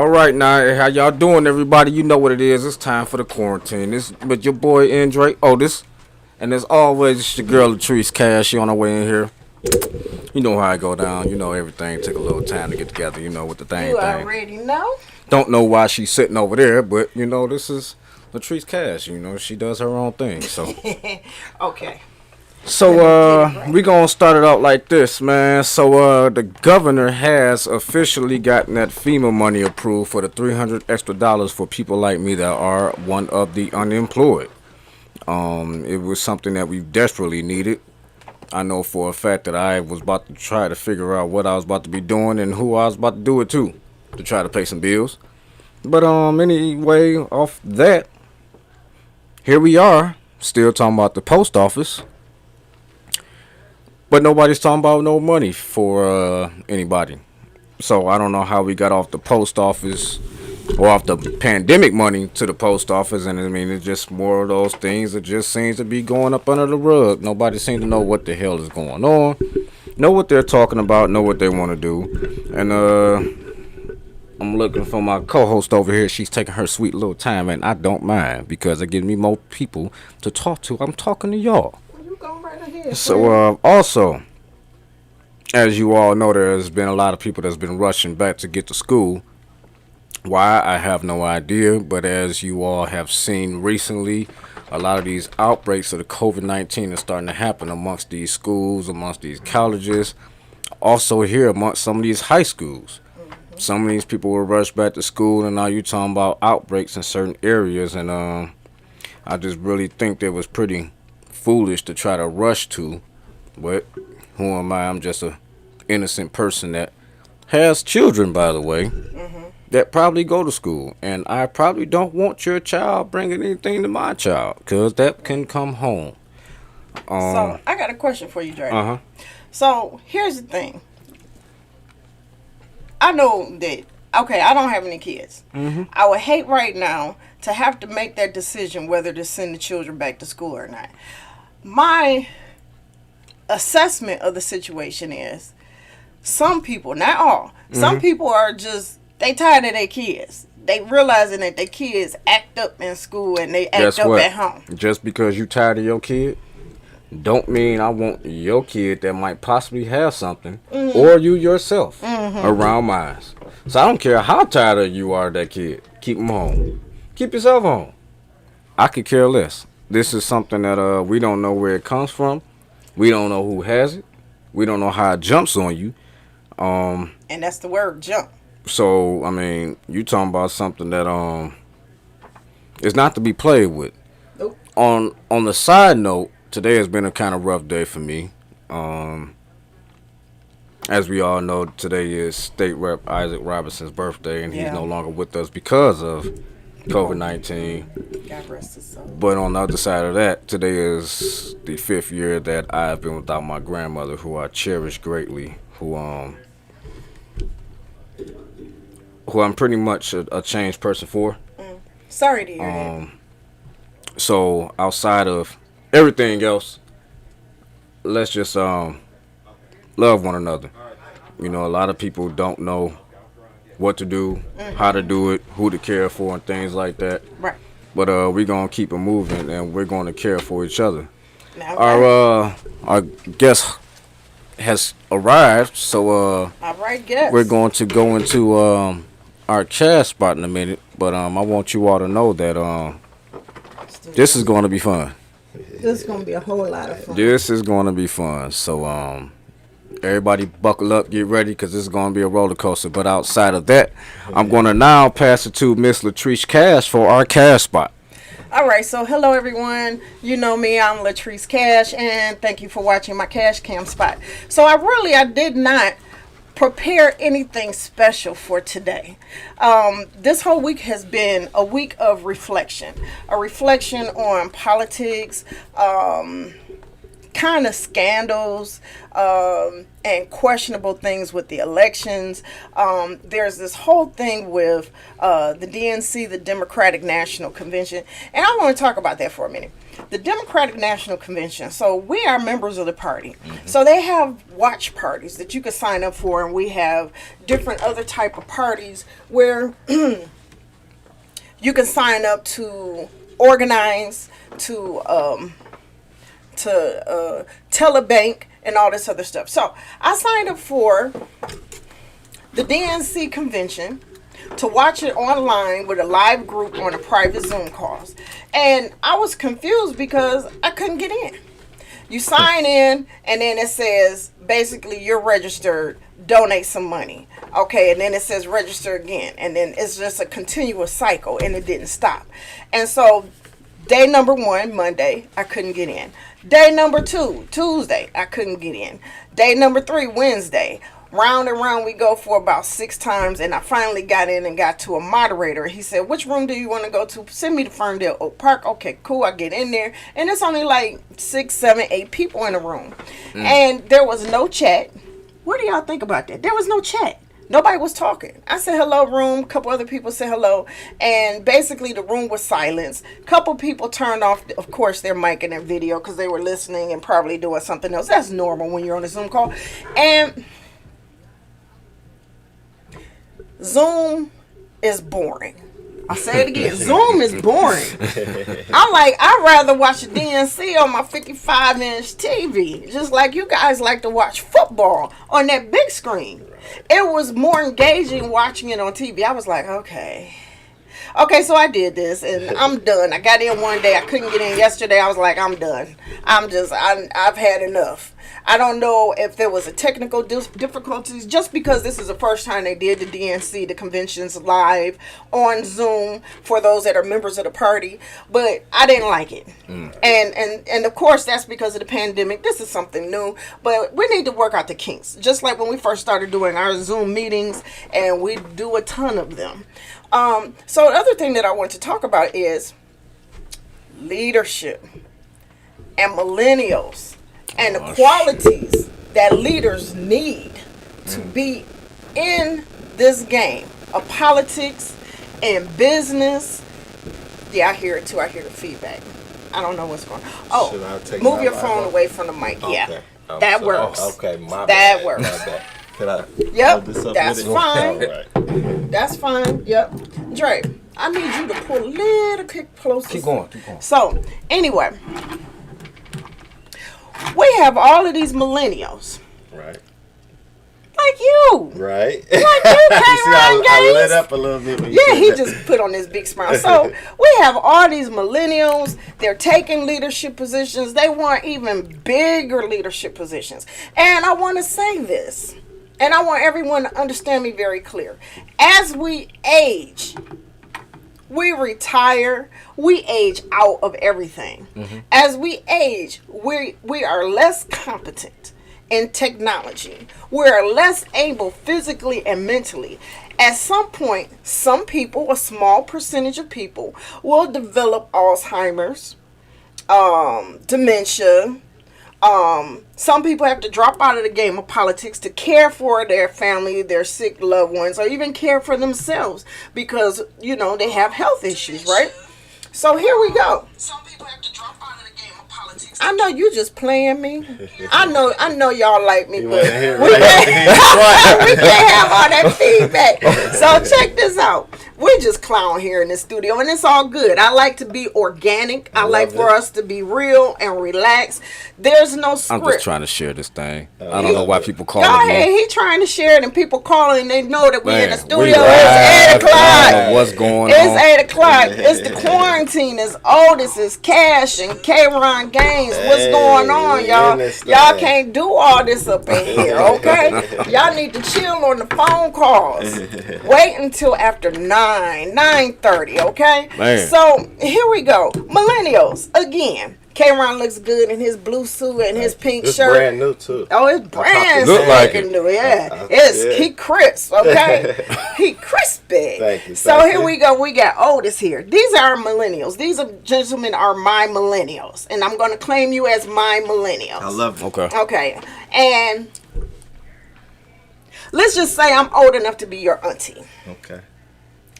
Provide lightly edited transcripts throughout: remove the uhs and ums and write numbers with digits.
All right, now how y'all doing, everybody? You know what it is. It's time for the quarantine. This, but your boy Andre Otis, and as always, it's your girl Latrice Cash. She on her way in here. You know how I go down. You know everything take a little time to get together. You know with the thing You thing. already know. Don't know why she's sitting over there, but you know this is Latrice Cash. You know she does her own thing. So Okay, So let me get it we right. gonna start it out like this, man. So the governor has officially gotten that FEMA money approved for the $300 extra for people like me that are one of the unemployed. It was something that we desperately needed. I know for a fact that I was about to try to figure out what I was about to be doing and who I was about to do it to try to pay some bills. But anyway, off that, here we are, still talking about the post office. But nobody's talking about no money for anybody. So I don't know how we got off the post office or off the pandemic money to the post office. And I mean, it's just more of those things that just seems to be going up under the rug. Nobody seems to know what the hell is going on, know what they're talking about, know what they want to do. And I'm looking for my co-host over here. She's taking her sweet little time, and I don't mind because it gives me more people to talk to. I'm talking to y'all. You go right ahead, So friend. also, as you all know, there's been a lot of people that's been rushing back to get to school. Why? I have no idea. But as you all have seen recently, a lot of these outbreaks of the COVID-19 are starting to happen amongst these schools, amongst these colleges, also here amongst some of these high schools. Hmm. Some of these people will rush back to school, and now you're talking about outbreaks in certain areas. And I just really think that was pretty foolish to try to rush to. But who am I? I'm just a innocent person that has children, by the way, Hmm. that probably go to school. And I probably don't want your child bringing anything to my child because that can come home. So Um, I got a question for you, Dre. uh huh. So here's the thing. I know that. Okay, I don't have any kids. Mm-hmm. I would hate right now to have to make that decision whether to send the children back to school or not. My assessment of the situation is some people, not all, some Mm-hmm. people are just they tired of their kids. They realizing that their kids act up in school and they act Guess up what? at home. Just because you tired of your kid, don't mean I want your kid that might possibly have something, or you yourself, around mine. So I don't care how tired of you are of that kid. Keep him home. Keep yourself home. I could care less. This is something that we don't know where it comes from. We don't know who has it. We don't know how it jumps on you. Um, And that's the word jump. so I mean, you talking about something that is not to be played with. Nope. On the side note, today has been a kind of rough day for me. Um, as we all know, today is State Rep Isaac Robinson's birthday, and he's Yeah. no longer with us because of COVID-19. God rest his soul. But on the other side of that, today is the fifth year that I've been without my grandmother, who I cherish greatly, who I'm pretty much a changed person for. Sorry to hear that. Um, so outside of everything else, let's just love one another. You know, a lot of people don't know what to do, how to do it, who to care for, and things like that. Right. But we're gonna keep it moving, and we're gonna care for each other. Now, Our right. our guest has arrived, so All right, we're guess. going to go into our cast spot in a minute. But I want you all to know that this is going to be fun. This is going to be a whole lot of fun. This is going to be fun. So everybody buckle up, get ready, because this is going to be a roller coaster. But outside of that, I'm going to now pass it to Miss Latrice Cash for our cast spot. All right, so hello everyone. You know me, I'm Latrice Cash, and thank you for watching my Cash Cam spot. So I did not prepare anything special for today. This whole week has been a week of reflection, a reflection on politics, kind of scandals, and questionable things with the elections. There's this whole thing with the DNC, the Democratic National Convention, and I want to talk about that for a minute. The Democratic National Convention, so we are members of the party. So they have watch parties that you can sign up for, and we have different other type of parties where you can sign up to organize, to telebank, and all this other stuff. So I signed up for the DNC convention to watch it online with a live group on a private Zoom calls. And I was confused because I couldn't get in. You sign in, and then it says, basically, you're registered, donate some money. Okay, and then it says register again. And then it's just a continuous cycle, and it didn't stop. And so day number 1, Monday, I couldn't get in. Day number 2, Tuesday, I couldn't get in. Day number 3, Wednesday. Round and round we go for about 6 times, and I finally got in and got to a moderator. He said, which room do you want to go to? Send me to Ferndale Oak Park. Okay, cool. I get in there, and it's only like 6, 7, 8 people in the room. And there was no chat. What do y'all think about that? There was no chat. Nobody was talking. I said hello room. A couple other people said hello. And basically the room was silenced. A couple people turned off, of course, their mic and their video because they were listening and probably doing something else. That's normal when you're on a Zoom call. And Zoom is boring. I'll say it again. Zoom is boring. I'm like, I'd rather watch the DNC on my 55-inch TV. Just like you guys like to watch football on that big screen. It was more engaging watching it on TV. I was like, okay, so I did this, and I'm done. I got in one day. I couldn't get in yesterday. I was like, I'm done. I've had enough. I don't know if there was a technical difficulties, just because this is the first time they did the DNC, the conventions live on Zoom for those that are members of the party, but I didn't like it. And of course that's because of the pandemic. This is something new, but we need to work out the kinks. Just like when we first started doing our Zoom meetings, and we do a ton of them. So the other thing that I want to talk about is leadership and millennials. And the qualities that leaders need to be in this game of politics and business. Yeah, I hear it too. I hear the feedback. I don't know what's going on. Oh, move your phone away from the mic. Okay. Yeah, that works. Okay, my that bad. works. My bad. Can I yep, this up that's fine. Right. That's fine. Yep. Dre, I need you to pull a little bit closer. Keep going. So, anyway. We have all of these millennials. Right. Like you. Right. Like you, I lit up a little bit. Yeah, he just put on this big smile. So we have all these millennials. They're taking leadership positions. They want even bigger leadership positions. And I want to say this, and I want everyone to understand me very clear. As we age, we retire, we age out of everything. As we age, we are less competent in technology. We are less able physically and mentally. At some point, some people, a small percentage of people, will develop Alzheimer's, dementia. Some people have to drop out of the game of politics to care for their family, their sick loved ones, or even care for themselves because, they have health issues, right? So here we go. Some people have to drop out of the game of politics. I know you just playing me. I know y'all like me, but we can't have all that feedback. So check this out. We just clown here in the studio, and it's all good. I like to be organic. I like for us to be real and relaxed. There's no script. I'm just trying to share this thing. I don't know why people call Go ahead. me. He trying to share it, and people calling. They know that we're in the Man, studio. we It's 8 live. o'clock. I don't know what's going on. It's 8 o'clock. It's the quarantine. It's Otis. It's Cash and K-Ron Gaines. What's going on, y'all? Y'all can't do all this up in here, okay? Y'all need to chill on the phone calls. Wait until after 9:30, okay? Man. So here we go. Millennials again. K-Ron looks good in his blue suit and his pink It's shirt. brand new too. Oh, it's brand Look like spanking it. new. Yeah, Yeah. he crisp. Okay, he crispy. Thank you. So Thank here you. we go. We got Otis here. These are our millennials. These gentlemen are my millennials, and I'm going to claim you as my millennials. I love it. Okay. Okay, and let's just say I'm old enough to be your auntie. Okay.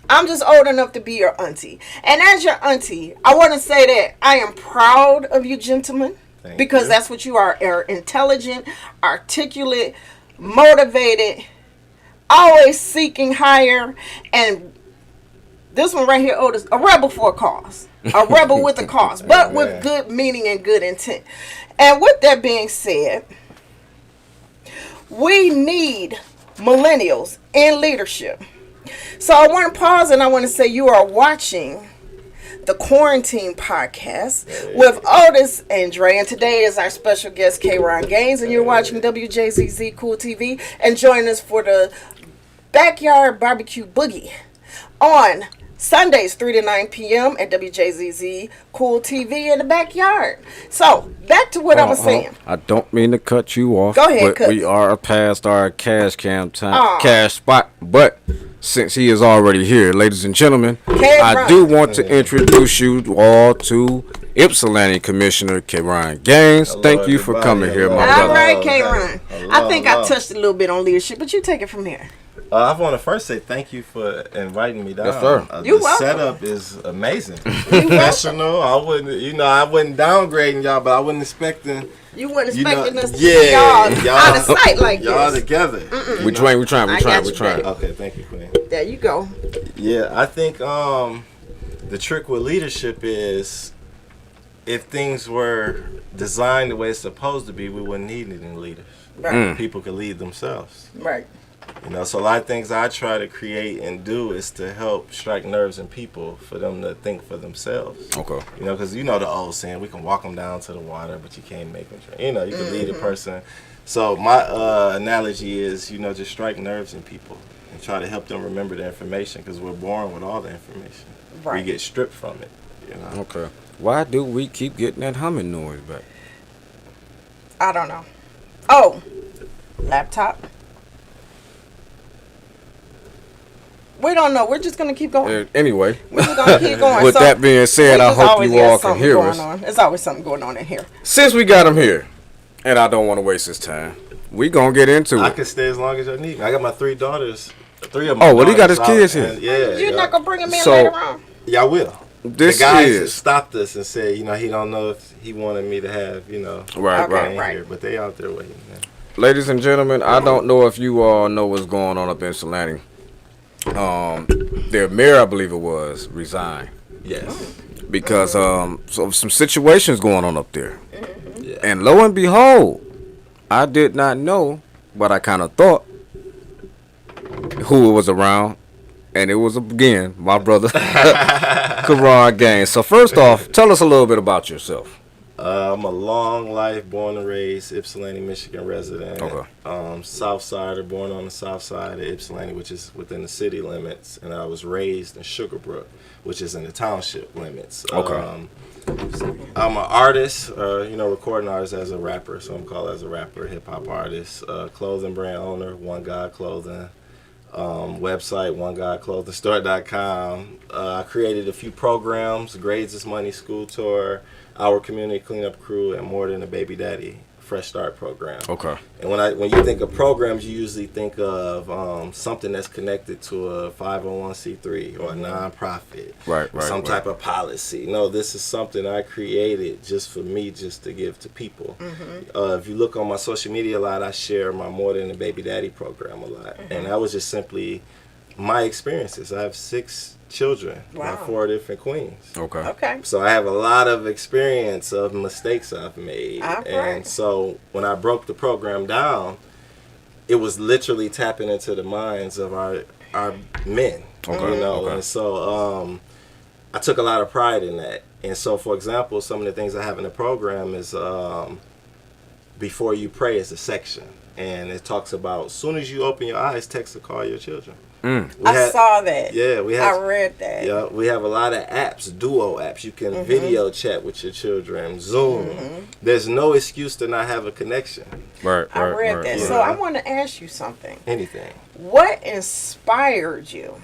I'm just old enough to be your auntie. And as your auntie, I want to say that I am proud of you gentlemen. Because that's what you are intelligent, articulate, motivated, always seeking higher. And this one right here, Otis, a rebel for a cause. A rebel with a cause, but with good meaning and good intent. And with that being said, we need millennials in leadership. So I want to pause and I want to say you are watching the Quarantine Podcast with Otis and Dre. And today is our special guest, K-Ron Gaines. And you're watching WJZZ Cool TV. And join us for the Backyard Barbecue Boogie on Sundays 3 to 9 p.m. at WJZZ Cool TV in the backyard. So, back to what I was saying. I don't mean to cut you off. Go ahead, but we are past our cash cam time, cash spot. But since he is already here, ladies and gentlemen, I do want to introduce you all to Ypsilanti Commissioner K-Ron Gaines. Hello, Thank you for coming here, my brother. All right, K-Ron. I think I touched a little bit on leadership, but you take it from here. I want to first say thank you for inviting me down. Yes, sir. You're the welcome. setup is amazing. Professional. I wasn't downgrading y'all, but I wasn't expecting. You weren't expecting us to yeah, see y'all out of sight like y'all this. together. We're trying. I got you, babe. Okay, thank you, Queen. There you go. Yeah, I think the trick with leadership is if things were designed the way it's supposed to be, we wouldn't need any leaders. Right. People could lead themselves. Right. So a lot of things I try to create and do is to help strike nerves in people for them to think for themselves. Okay. Because the old saying, we can walk them down to the water, but you can't make them drink. You can lead a person. So my analogy is, just strike nerves in people and try to help them remember the information because we're born with all the information. Right. We get stripped from it. Okay. Why do we keep getting that humming noise back? I don't know. Oh, laptop. We don't know. We're just going to keep going. Anyway, We're just going to keep going. with that being said, I There's hope always you all can something hear going us. on. There's always something going on in here. Since we got him here, and I don't want to waste his time, we going to get into I it. can stay as long as you need. I got my 3 daughters. 3 of them. Oh, well, he got his kids here. Yeah. You're not going to bring him in So- later on? Yeah, I will. This the guys is stopped us and said, he don't know if he wanted me to have, right, Okay. right. here, but they out there waiting. Man. Ladies and gentlemen, I don't know if you all know what's going on up in Ypsilanti. Their mayor, I believe it was, resigned Yes. because so some situations going on up there. Yeah. And lo and behold, I did not know, but I kind of thought who was around, and it was again my brother, K-Ron Gaines. So first off, tell us a little bit about yourself. I'm a long life, born and raised Ypsilanti, Michigan resident. Okay. South Sider, born on the south side of Ypsilanti, which is within the city limits, and I was raised in Sugarbrook, which is in the township limits. Okay. I'm an artist, recording artist as a rapper, so I'm called as a rapper, hip hop artist, clothing brand owner, One God Clothing. Website OneGodClothingStore.com. I created a few programs: Grades is Money School Tour, Our Community Cleanup Crew, and More Than a Baby Daddy Fresh Start Program. Okay. And when you think of programs, you usually think of something that's connected to a 501c3 or a nonprofit, Right. some type of policy. No, this is something I created just for me, just to give to people. If you look on my social media a lot, I share my More Than a Baby Daddy program a lot, and that was just simply my experiences. I have 6 children, Wow. 4 different queens. Okay. Okay. So I have a lot of experience of mistakes I've made. All right. And so when I broke the program down, it was literally tapping into the minds of our men. Okay. Okay. And so I took a lot of pride in that. And so, for example, some of the things I have in the program is Before You Pray is a section. And it talks about, as soon as you open your eyes, text or call your children. I saw that. Yeah, I read that. Yeah, we have a lot of apps, duo apps. You can video chat with your children, Zoom. There's no excuse to not have a connection. Right. I read that. Yeah. So I want to ask you something. Anything. What inspired you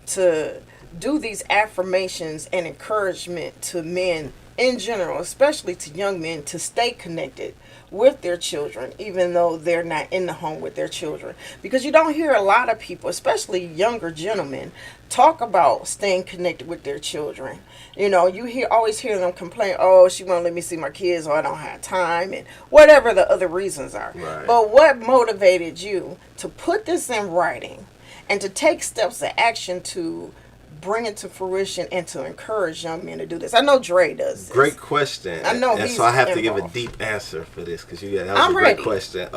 to do these affirmations and encouragement to men in general, especially to young men, to stay connected with their children, even though they're not in the home with their children. Because you don't hear a lot of people, especially younger gentlemen, talk about staying connected with their children. You know, always hear them complain, oh, she won't let me see my kids, or I don't have time, and whatever the other reasons are. Right. But what motivated you to put this in writing and to take steps of action to bring it to fruition and to encourage young men to do this? I know Dre does this. Great question. I know and he's so I have to give a involved. deep answer for this because that was I'm a great ready. question.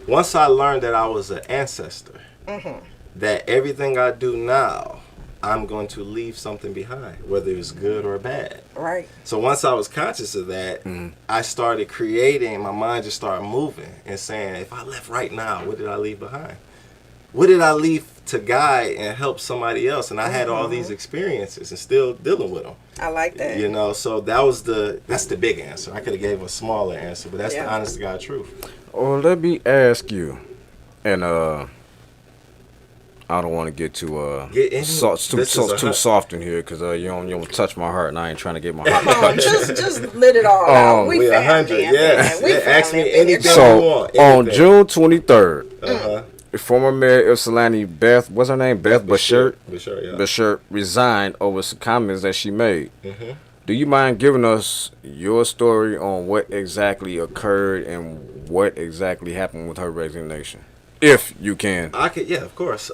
Once I learned that I was an ancestor, that everything I do now, I'm going to leave something behind, whether it's good or bad. Right. So once I was conscious of that, I started creating, my mind just started moving and saying, if I left right now, what did I leave behind? What did I leave to guide and help somebody else? And I had all these experiences and still dealing with them. I like that. You know, so that's the big answer. I could have gave a smaller answer, but that's the honest to God truth. Well, let me ask you, and I don't want to get too too soft in here because you don't touch my heart, and I ain't trying to get my heart Come on, touched. just let it all out. We family 100, at yes. the end. We Ask me family at the end. anything. So you want, on anything. June 23rd, Uh-huh. former Mayor of Ypsilanti, what's her name? Beth Bashir. Bashir, yeah. Bashir resigned over some comments that she made. Mm-hmm. Do you mind giving us your story on what exactly occurred and what exactly happened with her resignation, if you can? I could, yeah, of course.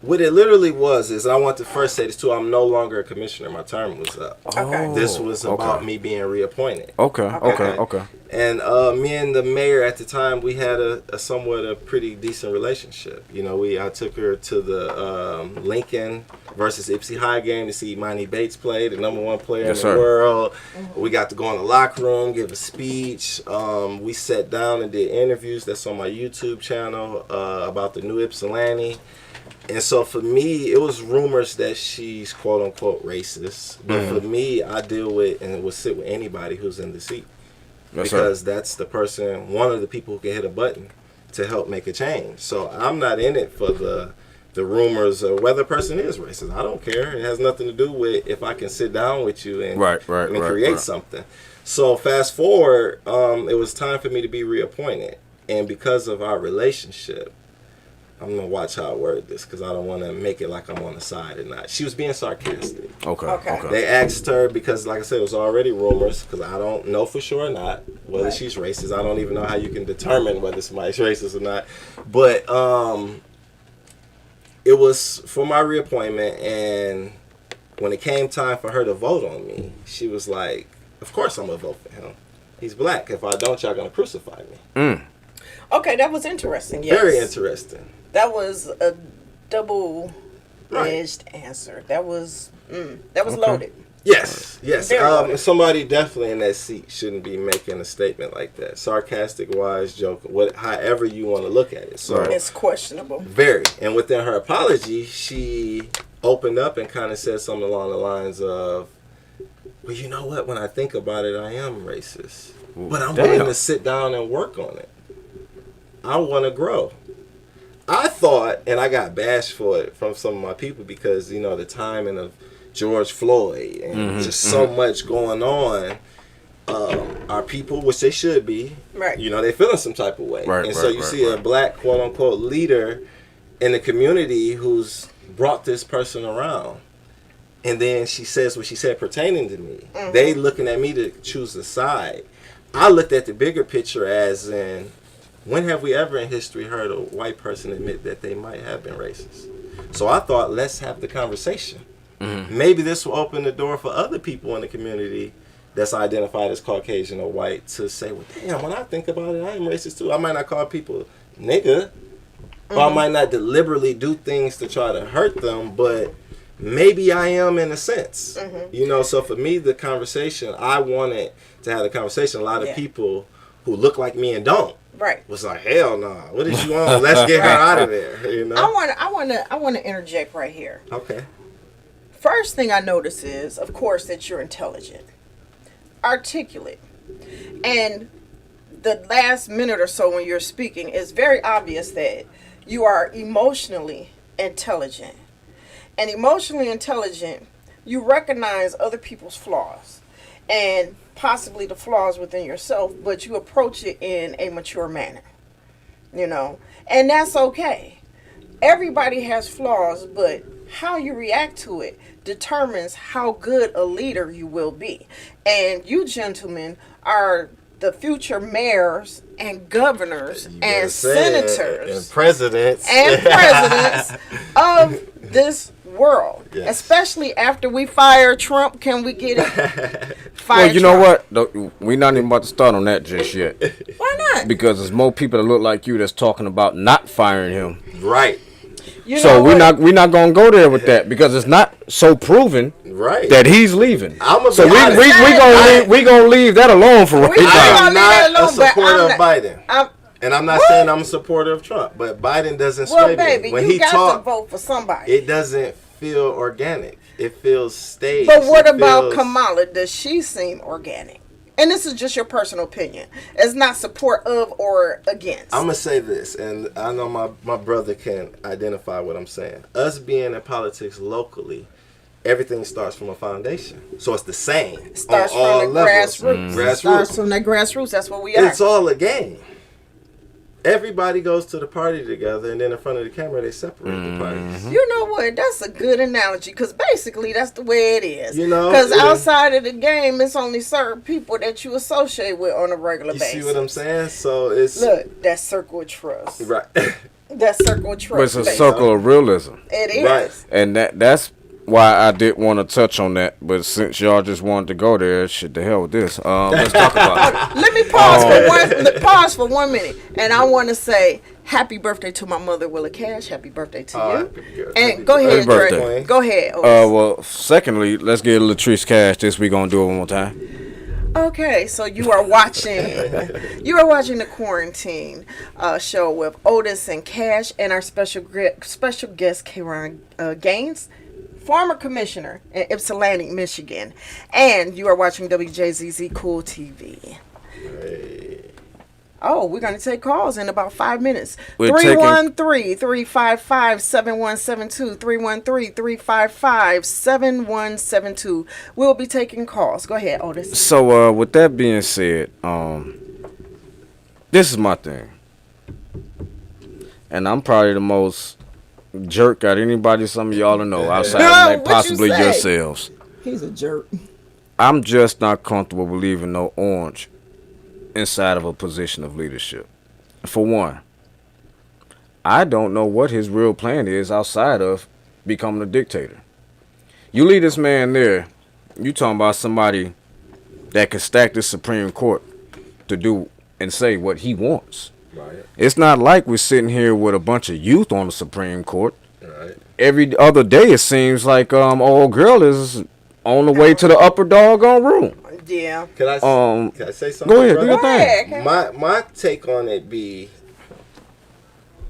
What it literally was is, I want to first say this too, I'm no longer a commissioner. My term was up. Okay. This was about me being reappointed. Okay. And me and the mayor at the time, we had a somewhat a pretty decent relationship. You know, I took her to the Lincoln versus Ipsy High game to see Imani Bates play, the #1 player in the world. We got to go in the locker room, give a speech. We sat down and did interviews. That's on my YouTube channel about the new Ypsilanti. And so for me, it was rumors that she's quote unquote racist. But for me, I deal with and will sit with anybody who's in the seat. Because that's the person, one of the people who can hit a button to help make a change. So I'm not in it for the rumors of whether a person is racist. I don't care. It has nothing to do with if I can sit down with you and, create something. So fast forward, it was time for me to be reappointed. And because of our relationship, I'm going to watch how I word this because I don't want to make it like I'm on the side or not. She was being sarcastic. Okay. They asked her because, like I said, it was already rumors because I don't know for sure or not whether she's racist. I don't even know how you can determine whether somebody's racist or not. But it was for my reappointment, and when it came time for her to vote on me, she was like, of course I'm going to vote for him. He's black. If I don't, y'all going to crucify me. Okay, that was interesting. Yes. Very interesting. That was a double-edged answer. That was loaded. Yes. Very loaded. Somebody definitely in that seat shouldn't be making a statement like that. Sarcastic, wise, joke, however you want to look at it. So it's questionable. Very. And within her apology, she opened up and kind of said something along the lines of, well, you know what? When I think about it, I am racist. But I'm willing to sit down and work on it. I want to grow. I thought, and I got bashed for it from some of my people because, you know, the timing of George Floyd and just so much going on. Our people, which they should be, you know, they feeling some type of way. So you see a black, quote unquote, leader in the community who's brought this person around. And then she says what she said pertaining to me. They looking at me to choose a side. I looked at the bigger picture as in, when have we ever in history heard a white person admit that they might have been racist? So I thought, let's have the conversation. Maybe this will open the door for other people in the community that's identified as Caucasian or white to say, well, damn, when I think about it, I am racist too. I might not call people nigga, or I might not deliberately do things to try to hurt them, but maybe I am in a sense. You know, so for me, the conversation, I wanted to have a conversation. A lot of people who look like me and don't. Was like, hell no. Nah. What did you want? Let's get her out of there. You know. I want to interject right here. Okay. First thing I notice is, of course, that you're intelligent, articulate, and the last minute or so when you're speaking, it's very obvious that you are emotionally intelligent. And emotionally intelligent you recognize other people's flaws and possibly the flaws within yourself, but you approach it in a mature manner, and that's okay. Everybody has flaws, but how you react to it determines how good a leader you will be. And you gentlemen are the future mayors and governors and senators and presidents of this world. Yes. Especially after we fire Trump. Can we get it? Well, you know what? We're not even about to start on that just yet. Why not? Because there's more people that look like you that's talking about not firing him. Right. So we're not gonna go there with that because it's not so proven that he's leaving. We gonna leave that alone for right now. I'm not a supporter of Biden, and I'm not saying I'm a supporter of Trump, but Biden doesn't sway me. When he got to vote for somebody. It doesn't feel organic. It feels staged. But what about Kamala? Does she seem organic? And this is just your personal opinion. It's not support of or against. I'm going to say this, and I know my brother can identify what I'm saying. Us being in politics locally, everything starts from a foundation. So it's the same. It starts on all from the levels. grassroots. It starts from the grassroots. That's what we are. It's all a game. Everybody goes to the party together, and then in front of the camera, they separate the parties. You know what? That's a good analogy, because basically that's the way it is. Because outside of the game, it's only certain people that you associate with on a regular basis. You see what I'm saying? So it's... Look, that circle of trust. Right. That circle of trust. But it's a circle of realism. It is. Right. And that's why I did want to touch on that, but since y'all just wanted to go there, shit, the hell with this. Let's talk about it. Let me pause for 1 minute, and I want to say happy birthday to my mother, Willa Cash. Happy birthday to you. And go ahead, Dre. Go ahead. Well, secondly, let's get Latrice Cash this week. Gonna do it one more time. Okay, so you are watching the Quarantine show with Otis and Cash and our special guest, Karen Gaines, former commissioner in Ypsilanti, Michigan. And you are watching WJZZ Cool TV. Hey. Oh, we're going to take calls in about 5 minutes. We're 313-355-7172. 313-355-7172. We'll be taking calls. Go ahead, Otis. So, with that being said, this is my thing. And I'm probably the most jerk out anybody some of y'all to know outside of like possibly yourselves. He's a jerk. I'm just not comfortable believing no orange inside of a position of leadership. For one, I don't know what his real plan is outside of becoming a dictator. You leave this man there, you talking about somebody that can stack the Supreme Court to do and say what he wants. Right. It's not like we're sitting here with a bunch of youth on the Supreme Court. Right. Every other day it seems like old girl is on the way to the upper doggone room. Yeah. Can I say something? Go ahead, do your thing. My take on it be,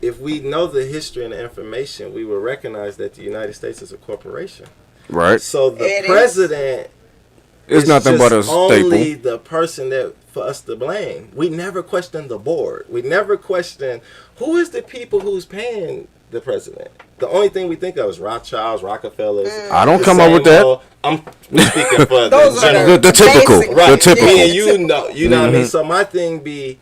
if we know the history and the information, we will recognize that the United States is a corporation. Right. So the president is nothing but a staple. Only the person that for us to blame. We never question the board. We never question who is the people who's paying the president. The only thing we think of is Rothschilds, Rockefellers. I don't come up with that. I'm speaking for the typical. Right. The typical. Me and you know what I mean? So my thing be,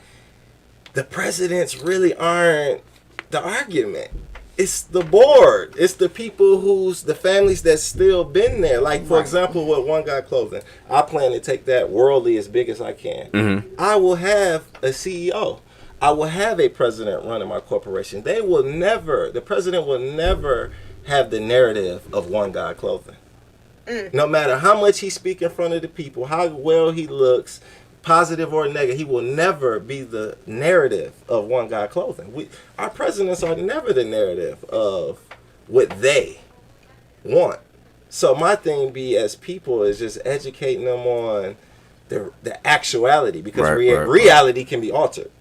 the presidents really aren't the argument. It's the board. It's the people the families that's still been there. Like, for example, with One God Clothing, I plan to take that worldly as big as I can. Mm-hmm. I will have a CEO. I will have a president running my corporation. The president will never have the narrative of One God Clothing. No matter how much he speaks in front of the people, how well he looks, positive or negative, he will never be the narrative of One God Clothing. Our presidents are never the narrative of what they want. So my thing be, as people, is just educating them on the actuality, because reality can be altered.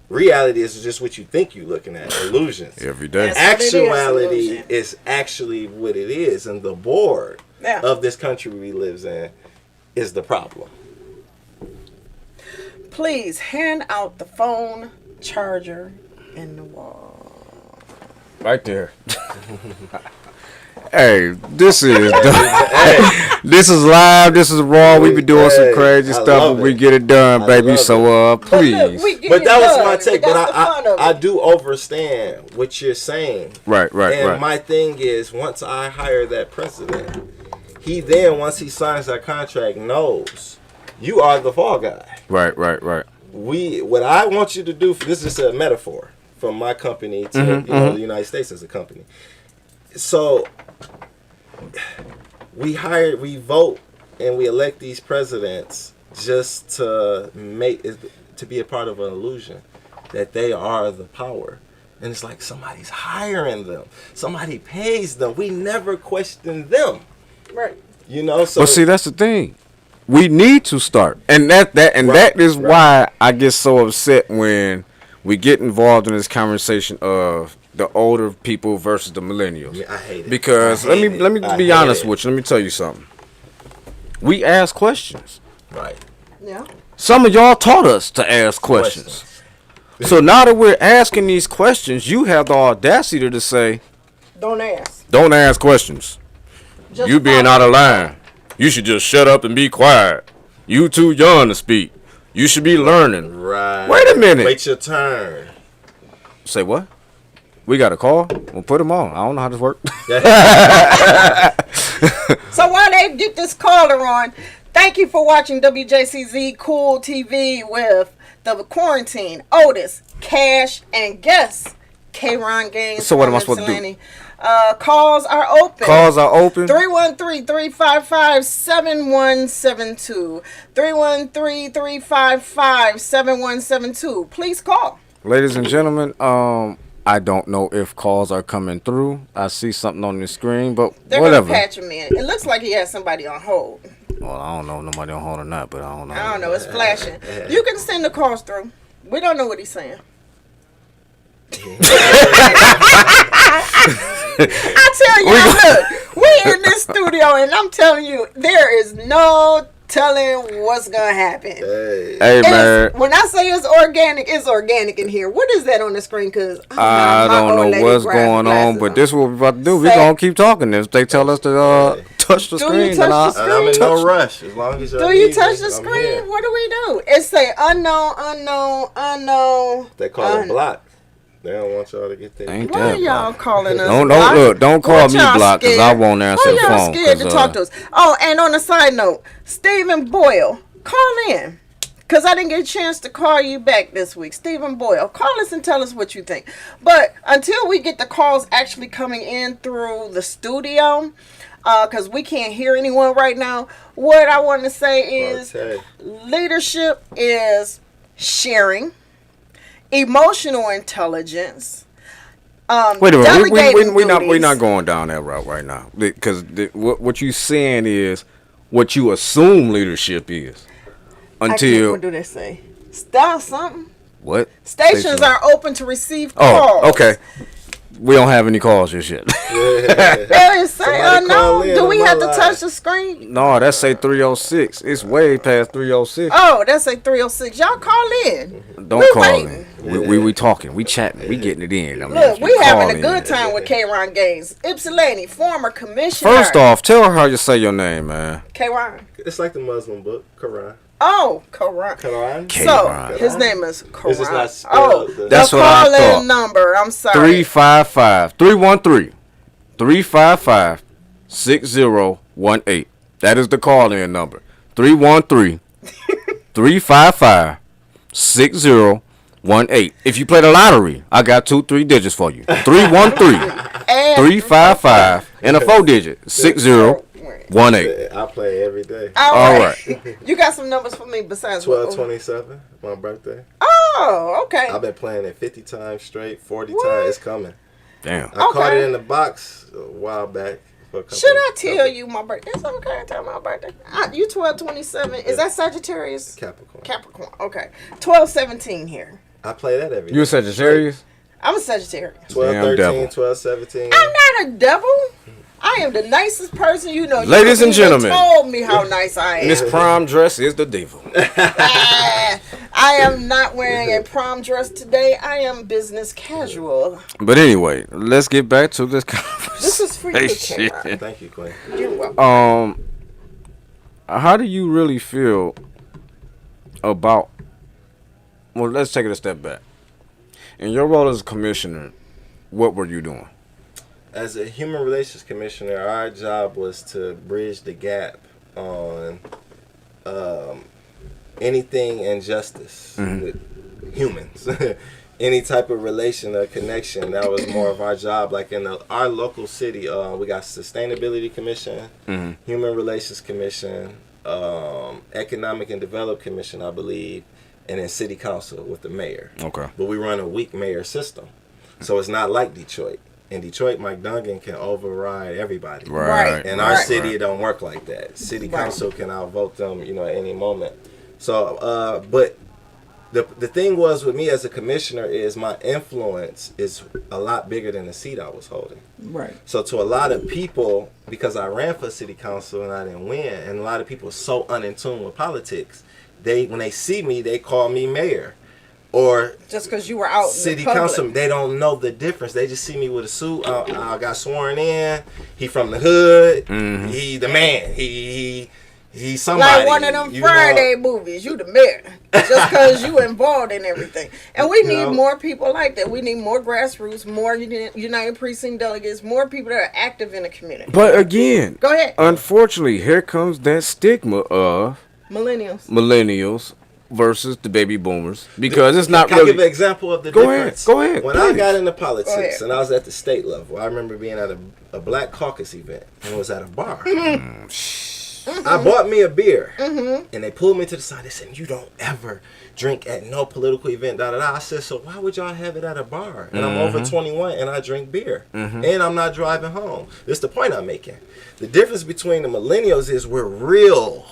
Reality is just what you think you're looking at, illusions. Every day. Actuality is actually what it is, and the board of this country we live in is the problem. Please hand out the phone, charger, and the wall. Right there. Hey, this is this is live. This is raw. We be doing some crazy I stuff, love but we it. get it done, I baby. love So, please. But that was my take. But I do understand what you're saying. Right. And my thing is, once I hire that president, he then, once he signs that contract, knows you are the fall guy. Right. What I want you to do, this is a metaphor from my company to the United States as a company. So we vote, and we elect these presidents just to be a part of an illusion that they are the power. And it's like somebody's hiring them. Somebody pays them. We never question them. Right. So But see, that's the thing. We need to start, and that is why I get so upset when we get involved in this conversation of the older people versus the millennials. I hate it. Because let me be honest with you. Let me tell you something. We ask questions. Right. Yeah. Some of y'all taught us to ask questions. So now that we're asking these questions, you have the audacity to say, Don't ask. "Don't ask questions. Just You being follow. out of line. You should just shut up and be quiet. You too young to speak. You should be learning." Right. Wait a minute. Wait your turn. Say what? We got a call? We'll put them on. I don't know how this works. So while they get this caller on, thank you for watching WJZZ Cool TV with the quarantine, Otis, Cash, and guest K-Ron Gaines. So what am I supposed to do? Calls are open. Calls are open. 313-355-7172. 313-355-7172. Please call. Ladies and gentlemen, I don't know if calls are coming through. I see something on the screen, but They're whatever. going to patch him in. It looks like he has somebody on hold. Well, I don't know if nobody on hold or not, but I don't know. I don't know. It's flashing. You can send the calls through. We don't know what he's saying. I tell you, look, we in this studio, and I'm telling you, there is no telling what's gonna happen. Hey man, When I say it's organic in here. What is that on the screen? Cause I don't know what's going on, but this is what we're about to do. We're gonna keep talking. If they tell us to touch the screen, then I'm in no rush. As long as do you touch the screen? What do we do? It say unknown. They call it block. They don't want y'all to get there. Ain't Why that are y'all calling us? Don't call me blocked because I won't answer the Why y'all phone. scared to talk to us? Oh, and on a side note, Stephen Boyle, call in. Because I didn't get a chance to call you back this week. Stephen Boyle, call us and tell us what you think. But until we get the calls actually coming in through the studio, because we can't hear anyone right now, what I want to say is leadership is sharing, emotional intelligence. Wait a minute, we're delegating not going down that route right now, because what you saying is what you assume leadership is. Until what do they say? Stop something. What? Stations are open to receive calls. Oh, okay. We don't have any calls just yet. Do we have to touch the screen? No, that say 306. It's way past 306. Oh, that's a 306. Y'all call in. Don't call in. We talking. We chatting. We getting it in. Look, we having a good time with K-Ron Gaines. Ypsilanti, former commissioner. First off, tell her how you say your name, man. K-Ron. It's like the Muslim book, Quran. Oh, Quran. So, his name is Quran. This is not spelled. That's what I thought. Call-in number. I'm sorry. 313-318. That is the call-in number. 313-355-6018. If you play the lottery, I got 2-3 digits for you. 313-355 and a 4-digit 6018. I play every day. All right. You got some numbers for me besides 12/27, my birthday. Oh, okay. I've been playing it 50 times straight, 40 times. It's coming. Damn. I caught it in the box a while back. Should I tell you my birthday? It's okay. Tell my birthday. You 12/27. Is that Sagittarius? Capricorn. Okay. 12/17 here. I play that every day. You a Sagittarius? I'm a Sagittarius. 12/13, 12/17. I'm not a devil. I am the nicest person you know. Ladies and gentlemen, told me how nice I am. This prom dress is the diva. I am not wearing a prom dress today. I am business casual. But anyway, let's get back to this conversation. This is for you, Cameron. Thank you, Quinn. You're welcome. How do you really feel about? Well, let's take it a step back. In your role as a commissioner, what were you doing? As a human relations commissioner, our job was to bridge the gap on anything injustice with humans. Any type of relation or connection, that was more of our job. Like in our local city, we got Sustainability Commission, Human Relations Commission, Economic and Development Commission, I believe, and then City Council with the mayor. Okay. But we run a weak mayor system. So it's not like Detroit. In Detroit, Mike Dungan can override everybody. Right. In our city, it don't work like that. City Council can outvote them, at any moment. So, but the thing was with me as a commissioner is my influence is a lot bigger than the seat I was holding. Right. So to a lot of people, because I ran for city council and I didn't win, and a lot of people are so unintuned with politics, when they see me, they call me mayor. Or just because you were out city in the public. council, they don't know the difference. They just see me with a suit. I got sworn in. He from the hood. He the man. He somebody. Like one of them Friday movies. You the mayor. Just because you involved in everything. And we need more people like that. We need more grassroots, more United Precinct delegates, more people that are active in the community. But again, go ahead. Unfortunately, here comes that stigma of millennials versus the baby boomers, because it's not Can really. I give an example of the difference? Go ahead. When I got into politics and I was at the state level, I remember being at a Black Caucus event and it was at a bar. I bought me a beer and they pulled me to the side. They said, "You don't ever drink at no political event." Da da da. I said, "So why would y'all have it at a bar?" And I'm over 21 and I drink beer and I'm not driving home. This is the point I'm making. The difference between the millennials is we're real.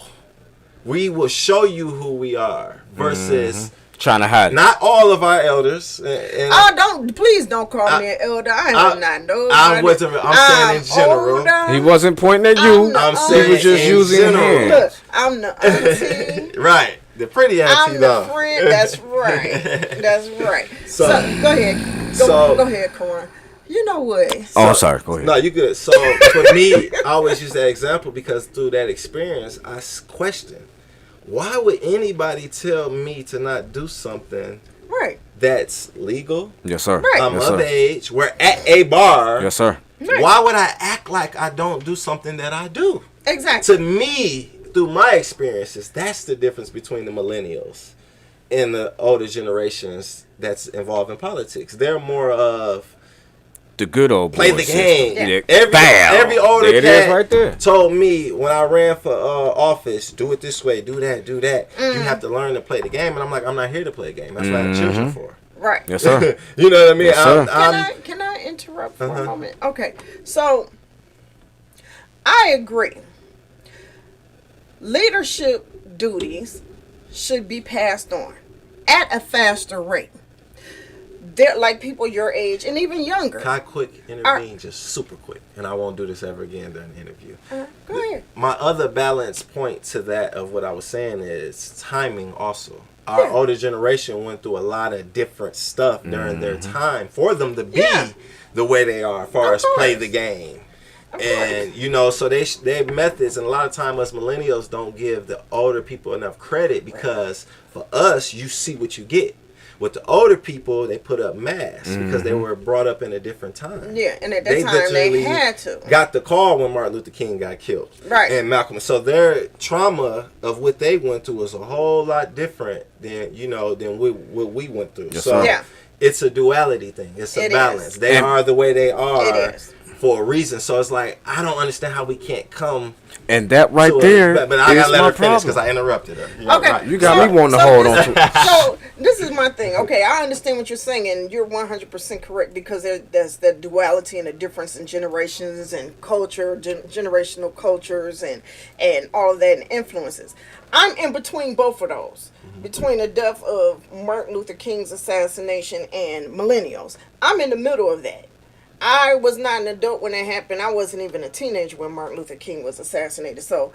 We will show you who we are versus trying to hide. Not all of our elders. Please don't call me an elder. I am not no. I'm saying in general. Older. He wasn't pointing at you. I'm saying he was just using hands. Look, I'm the auntie. Right. The pretty auntie, I'm though. the friend. That's right. That's right. So go ahead. Go ahead, Corin. You know what? I'm sorry. Go ahead. No, you good. So for me, I always use that example because through that experience, I question, why would anybody tell me to not do something that's legal? Yes, sir. Right. I'm of age. We're at a bar. Yes, sir. Right. Why would I act like I don't do something that I do? Exactly. To me, through my experiences, that's the difference between the millennials and the older generations that's involved in politics. They're more of the good old play the game. Yeah. Every older cat right there told me when I ran for office, do it this way, do that. You have to learn to play the game. And I'm like, I'm not here to play a game. That's what I have children for. Right. Yes, sir. You know what I mean? Yes, can I interrupt for a moment? Okay. So I agree. Leadership duties should be passed on at a faster rate. They're like people your age and even younger. Can I quick intervene, just super quick, and I won't do this ever again during the interview. Go ahead. My other balance point to that of what I was saying is timing also. Our older generation went through a lot of different stuff during their time for them to be the way they are as far as play the game. And so their methods, and a lot of time us millennials don't give the older people enough credit because for us, you see what you get. With the older people, they put up masks because they were brought up in a different time. Yeah, and at that time they had to. Got the call when Martin Luther King got killed. Right. And Malcolm. So their trauma of what they went through was a whole lot different than what we went through. Yes, so sir. it's a duality thing. It's a balance. They are the way they are for a reason. So it's like, I don't understand how we can't come. And that right there but I gotta let her finish problem. because I interrupted her. Okay. You got me wanting to hold on to it. So this is my thing. Okay, I understand what you're saying, and you're 100% correct because there's the duality and the difference in generations and culture, generational cultures, and all of that and influences. I'm in between both of those. Between the death of Martin Luther King's assassination and millennials. I'm in the middle of that. I was not an adult when it happened. I wasn't even a teenager when Martin Luther King was assassinated. So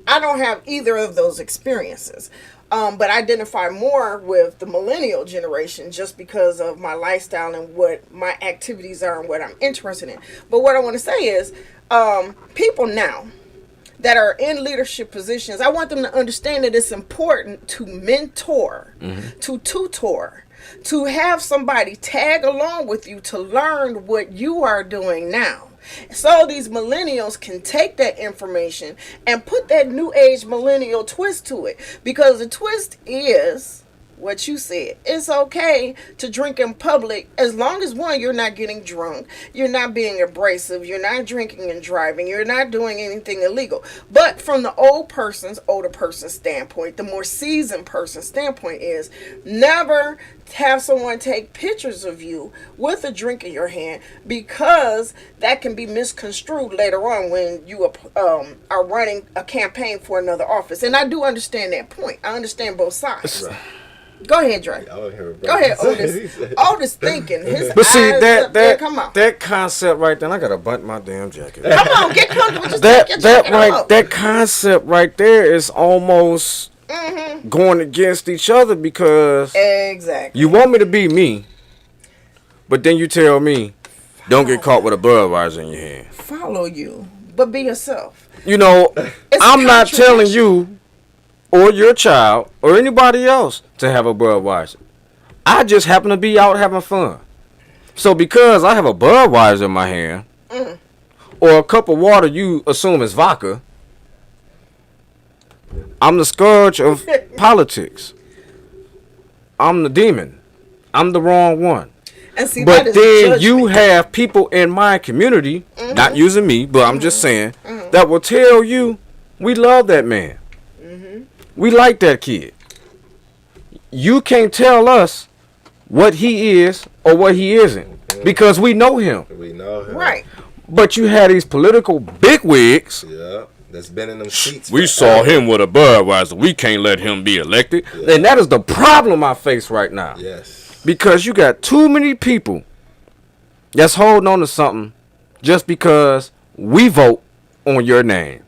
I don't have either of those experiences. But I identify more with the millennial generation just because of my lifestyle and what my activities are and what I'm interested in. But what I want to say is, people now that are in leadership positions, I want them to understand that it's important to mentor, to tutor, to have somebody tag along with you to learn what you are doing now. So these millennials can take that information and put that new age millennial twist to it. Because the twist is what you said. It's okay to drink in public as long as, one, you're not getting drunk, you're not being abrasive, you're not drinking and driving, you're not doing anything illegal. But from the older person's standpoint, the more seasoned person's standpoint is never have someone take pictures of you with a drink in your hand, because that can be misconstrued later on when you are running a campaign for another office. And I do understand that point. I understand both sides. Right. Go ahead, Dre. Go ahead, Otis. Otis thinking. But see, that concept right there, I gotta button my damn jacket. Come on, get comfortable. Just take your jacket off. That concept right there is almost going against each other, because exactly, you want me to be me, but then you tell me don't get caught with a Budweiser in your hand. Follow you, but be yourself. You know, I'm not telling you or your child or anybody else to have a Budweiser. I just happen to be out having fun. So because I have a Budweiser in my hand, or a cup of water you assume is vodka, I'm the scourge of politics. I'm the demon. I'm the wrong one. And see, but then you have people in my community, not using me, but I'm just saying, that will tell you, we love that man. We like that kid. You can't tell us what he is or what he isn't, because we know him. We know him. Right. But you had these political bigwigs. Yeah, that's been in them seats. We saw him with a Budweiser. We can't let him be elected. Yeah. And that is the problem I face right now. Yes. Because you got too many people that's holding on to something just because we vote on your name.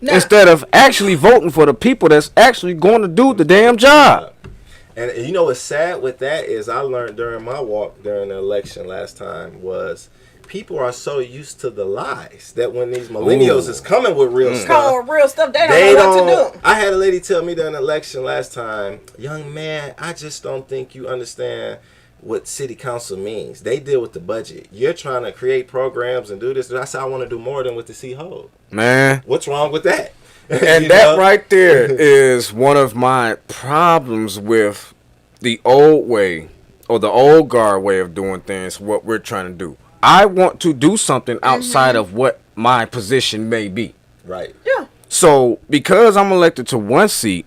Now, instead of actually voting for the people that's actually going to do the damn job. And you know what's sad with that is, I learned during my walk during the election last time, was people are so used to the lies that when these millennials is coming with real stuff, they don't know what to do. I had a lady tell me during the election last time, young man, I just don't think you understand what city council means. They deal with the budget. You're trying to create programs and do this. I said, I want to do more than what the city hold. Man, what's wrong with that? And that right there is one of my problems with the old way, or the old guard way of doing things, what we're trying to do. I want to do something outside of what my position may be. Right. Yeah. So because I'm elected to one seat,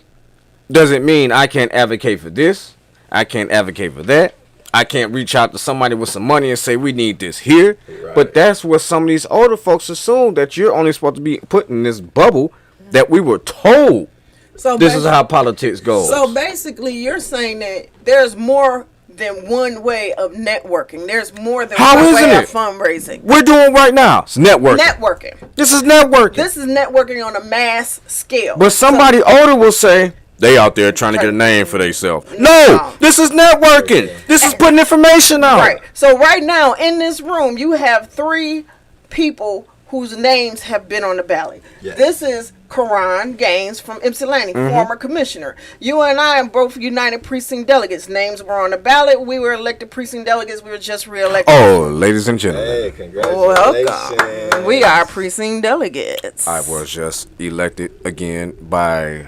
doesn't mean I can't advocate for this. I can't advocate for that. I can't reach out to somebody with some money and say we need this here. Right. But that's what some of these older folks assume, that you're only supposed to be put in this bubble that we were told. So this is how politics goes. So basically you're saying that there's more than one way of networking. There's more than one way of fundraising. We're doing right now. It's networking. This is networking. This is networking on a mass scale. But somebody older will say, they out there trying to get a name for themselves. No, this is networking. This is putting information out. Right. So right now in this room, you have 3 people whose names have been on the ballot. Yes. This is Karan Gaines from Ypsilanti, former commissioner. You and I are both United Precinct delegates. Names were on the ballot. We were elected precinct delegates. We were just reelected. Oh, ladies and gentlemen. Hey, congratulations. Welcome. We are precinct delegates. I was just elected again by